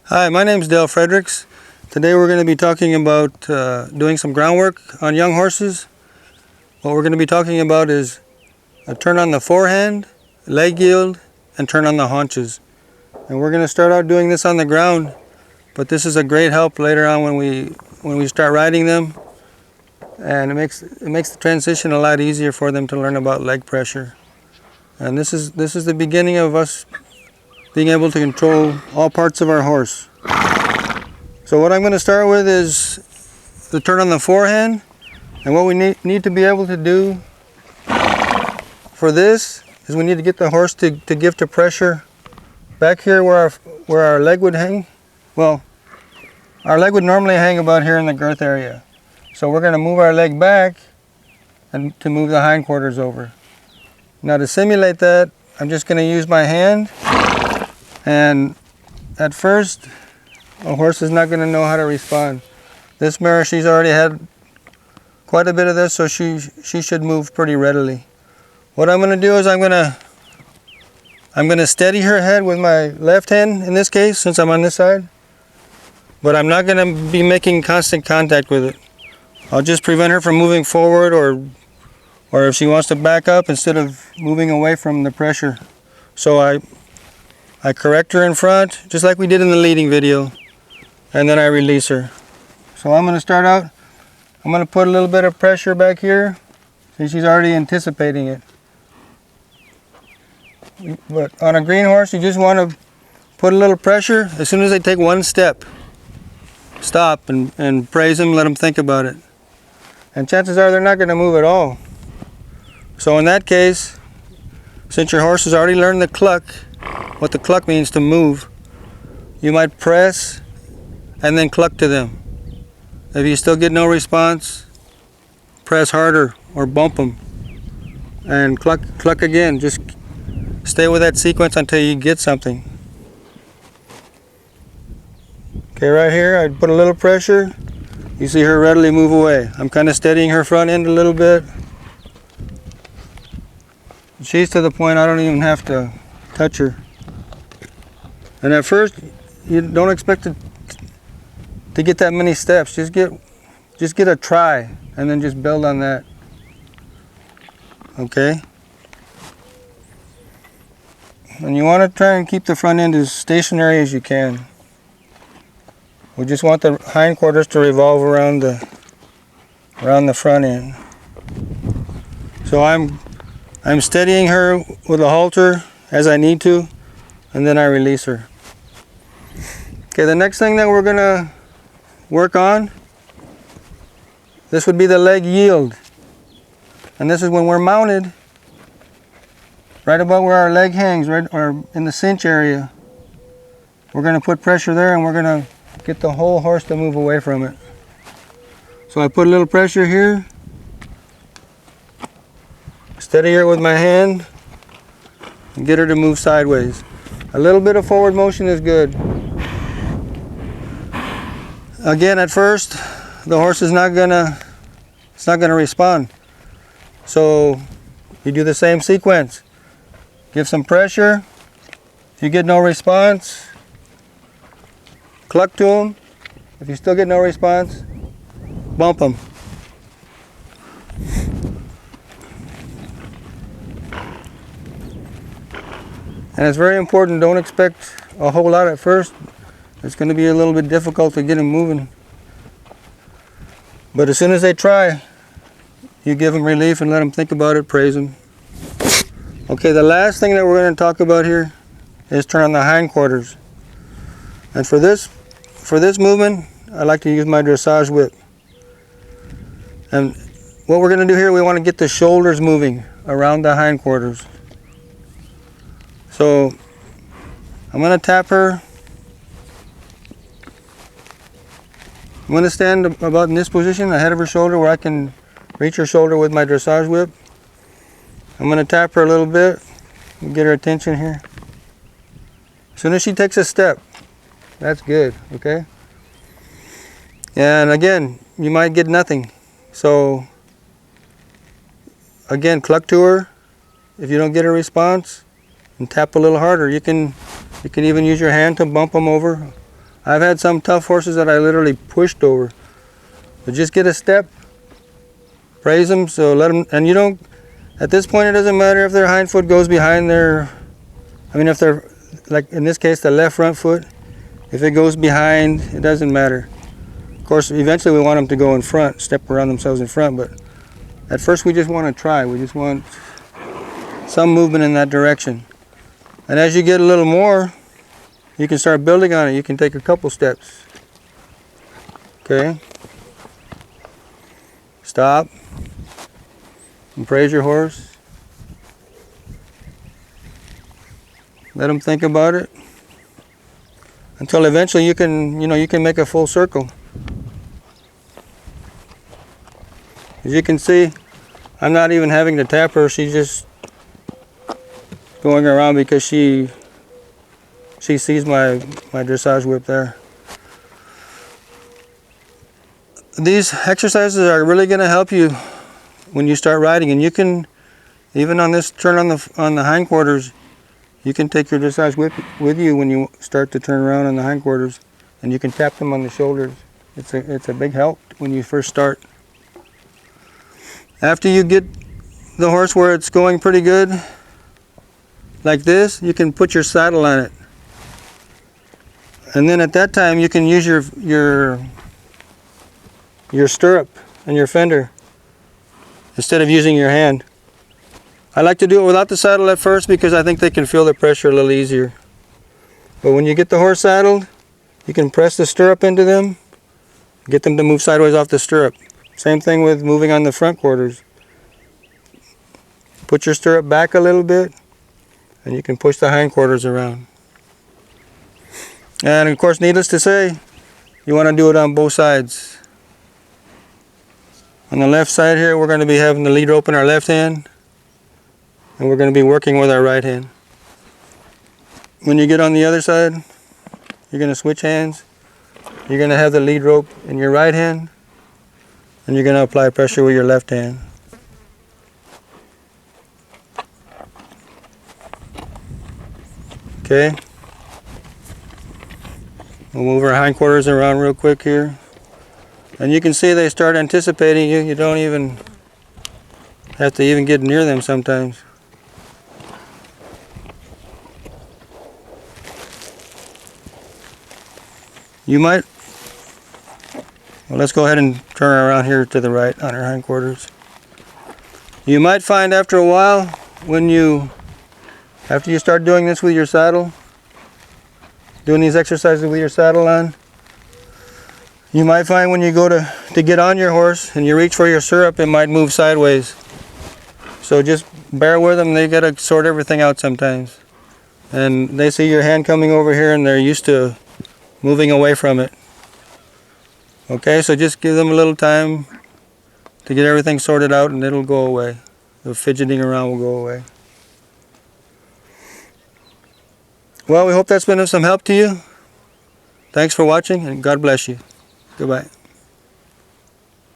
Hi, my name is Dale Fredricks. Today we're going to be talking about doing some groundwork on young horses. What we're going to be talking about is a turn on the forehand, leg yield, and turn on the haunches. And we're going to start out doing this on the ground, but this is a great help later on when we start riding them, and it makes the transition a lot easier for them to learn about leg pressure. And this is the beginning of us being able to control all parts of our horse. So what I'm going to start with is the turn on the forehand, and what we need to be able to do for this is we need to get the horse to give to pressure back here where our leg would hang. Well, our leg would normally hang about here in the girth area. So we're going to move our leg back and to move the hindquarters over. Now to simulate that, I'm just going to use my hand. And at first, a horse is not going to know how to respond. This mare, she's already had quite a bit of this, so she should move pretty readily. What I'm going to do is I'm going to steady her head with my left hand in this case, since I'm on this side. But I'm not going to be making constant contact with it. I'll just prevent her from moving forward, or if she wants to back up instead of moving away from the pressure. So I correct her in front, just like we did in the leading video, and then I release her. So I'm going to start out, I'm going to put a little bit of pressure back here. See, she's already anticipating it. But on a green horse, you just want to put a little pressure. As soon as they take one step, stop and praise them, let them think about it. And chances are they're not going to move at all. So in that case, since your horse has already learned the cluck, what the cluck means to move, you might press and then cluck to them. If you still get no response, press harder or bump them and cluck again. Just stay with that sequence until you get something. Okay, right here I put a little pressure. You see her readily move away. I'm kind of steadying her front end a little bit. She's to the point I don't even have to touch her. And at first, you don't expect to get that many steps. Just get a try, and then just build on that. Okay. And you want to try and keep the front end as stationary as you can. We just want the hindquarters to revolve around the front end. So I'm steadying her with a halter as I need to, and then I release her. Okay, the next thing that we're going to work on, this would be the leg yield. And this is when we're mounted right about where our leg hangs, right, or in the cinch area. We're going to put pressure there, and we're going to get the whole horse to move away from it. So I put a little pressure here, steady her with my hand, and get her to move sideways. A little bit of forward motion is good. Again, at first, the horse is not gonna respond. So you do the same sequence. Give some pressure. If you get no response, cluck to him. If you still get no response, bump him. And it's very important, don't expect a whole lot at first. It's going to be a little bit difficult to get them moving. But as soon as they try, you give them relief and let them think about it, praise them. Okay, the last thing that we're going to talk about here is turn on the hindquarters. And for this movement, I like to use my dressage whip. And what we're going to do here, we want to get the shoulders moving around the hindquarters. So I'm going to tap her. I'm going to stand about in this position, ahead of her shoulder, where I can reach her shoulder with my dressage whip. I'm going to tap her a little bit and get her attention here. As soon as she takes a step, that's good, okay? And again, you might get nothing. So again, cluck to her. If you don't get a response, and tap a little harder. You can even use your hand to bump them over. I've had some tough horses that I literally pushed over. But just get a step, praise them, so let them, and you don't, at this point it doesn't matter if their hind foot goes behind their, I mean if they're, like in this case the left front foot, if it goes behind, it doesn't matter. Of course, eventually we want them to go in front, step around themselves in front, but at first we just want to try. We just want some movement in that direction. And as you get a little more, you can start building on it. You can take a couple steps. Okay? Stop. And praise your horse. Let him think about it. Until eventually you can, you can make a full circle. As you can see, I'm not even having to tap her. She's just going around because she sees my dressage whip there. These exercises are really going to help you when you start riding, and you can, even on this turn on the hindquarters, you can take your dressage whip with you when you start to turn around on the hindquarters, and you can tap them on the shoulders. It's a big help when you first start. After you get the horse where it's going pretty good, like this, you can put your saddle on it. And then at that time you can use your stirrup and your fender instead of using your hand. I like to do it without the saddle at first because I think they can feel the pressure a little easier. But when you get the horse saddled, you can press the stirrup into them, get them to move sideways off the stirrup. Same thing with moving on the front quarters. Put your stirrup back a little bit and you can push the hindquarters around. And of course, needless to say, you want to do it on both sides. On the left side here, we're going to be having the lead rope in our left hand, and we're going to be working with our right hand. When you get on the other side, you're going to switch hands. You're going to have the lead rope in your right hand, and you're going to apply pressure with your left hand. Okay. We'll move our hindquarters around real quick here. And you can see they start anticipating you. You don't even have to even get near them sometimes. You might, well, let's go ahead and turn around here to the right on our hindquarters. You might find after a while, after you start doing this with your saddle, doing these exercises with your saddle on, you might find when you go to get on your horse and you reach for your stirrup, it might move sideways. So just bear with them. They got to sort everything out sometimes. And they see your hand coming over here and they're used to moving away from it. Okay, so just give them a little time to get everything sorted out and it'll go away. The fidgeting around will go away. Well, we hope that's been of some help to you. Thanks for watching and God bless you. Goodbye.